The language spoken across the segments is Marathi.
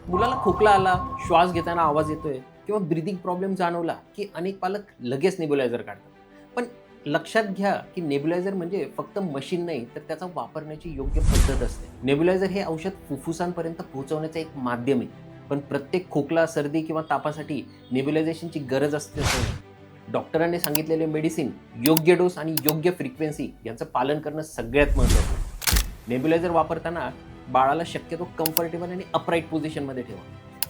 मुलाला खोकला आला, श्वास घेताना आवाज येतोय किंवा ब्रीथिंग प्रॉब्लेम जाणवला, की अनेक पालक लगेच नेब्युलायझर काढतात. पण लक्षात घ्या, की नेब्युलायझर म्हणजे फक्त मशीन नाही, तर त्याचा वापरण्याची योग्य पद्धत असते. नेब्युलायझर हे औषध फुफ्फुसांपर्यंत पोहोचवण्याचं एक माध्यम आहे. पण प्रत्येक खोकला, सर्दी किंवा तापासाठी नेब्युलायझेशनची गरज असते असं नाही. डॉक्टरांनी सांगितलेले मेडिसिन, योग्य डोस आणि योग्य फ्रिक्वेन्सी यांचं पालन करणं सगळ्यात महत्त्वाचं. नेब्युलायझर वापरताना बाळाला शक्यतो कम्फर्टेबल आणि अपराईट पोझिशनमध्ये ठेवा.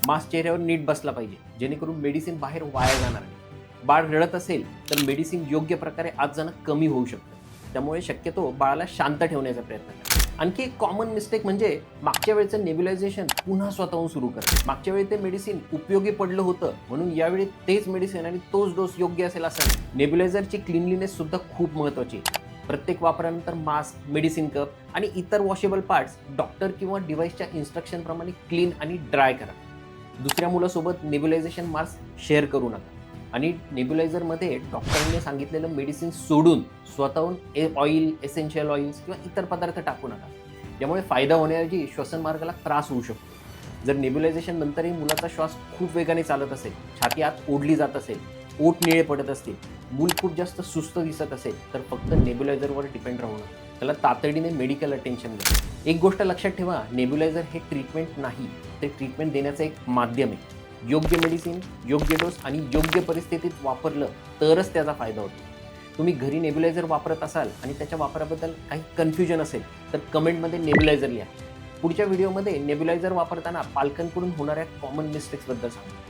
मास्क चेहऱ्यावर नीट बसला पाहिजे, जेणेकरून मेडिसिन बाहेर वाया जाणार नाही. बाळ रडत असेल तर मेडिसिन योग्य प्रकारे आत जाणं कमी होऊ शकतं. त्यामुळे शक्यतो बाळाला शांत ठेवण्याचा प्रयत्न करा. आणखी एक कॉमन मिस्टेक म्हणजे मागच्या वेळेचं नेब्युलायझेशन पुन्हा स्वतःहून सुरू करा. मागच्या वेळी ते मेडिसिन उपयोगी पडलं होतं म्हणून यावेळी तेच मेडिसिन आणि तोच डोस योग्य असेल असं नाही. नेब्युलायझरची क्लिनलीनेस सुद्धा खूप महत्त्वाची आहे. प्रत्येक वापरानंतर मास्क, मेडिसिन कप आणि इतर वॉशेबल पार्ट्स डॉक्टर किंवा डिव्हाइसच्या इन्स्ट्रक्शनप्रमाणे क्लीन आणि ड्राय करा. दुसऱ्या मुलासोबत नेब्युलायझेशन मास्क शेअर करू नका. आणि नेब्युलायझरमध्ये डॉक्टरांनी सांगितलेलं मेडिसिन सोडून स्वतःहून ऑइल, एसेन्शियल ऑइल्स किंवा इतर पदार्थ टाकू नका. यामुळे फायदा होण्याऐवजी श्वसन मार्गाला त्रास होऊ शकतो. जर नेब्युलायझेशन नंतरही मुलाचा श्वास खूप वेगाने चालत असेल, छाती आत ओढली जात असेल, ओठ निळे पडत असतील, मूल खूप जास्त सुस्त दिसत असेल, तर फक्त नेब्युलायझरवर डिपेंड राहू नका. त्याला तातडीने मेडिकल अटेन्शन द्या. एक गोष्ट लक्षात ठेवा, नेब्युलायझर हे ट्रीटमेंट नाही, ते ट्रीटमेंट देण्याचं एक माध्यम आहे. योग्य मेडिसिन, योग्य डोस आणि योग्य परिस्थितीत वापरलं तरच त्याचा फायदा होतो. तुम्ही घरी नेब्युलायझर वापरत असाल आणि त्याच्या वापराबद्दल काही कन्फ्युजन असेल तर कमेंटमध्ये नेब्युलायझर लिहा. पुढच्या व्हिडिओमध्ये नेब्युलायझर वापरताना पालकांकडून होणाऱ्या कॉमन मिस्टेक्सबद्दल सांगू.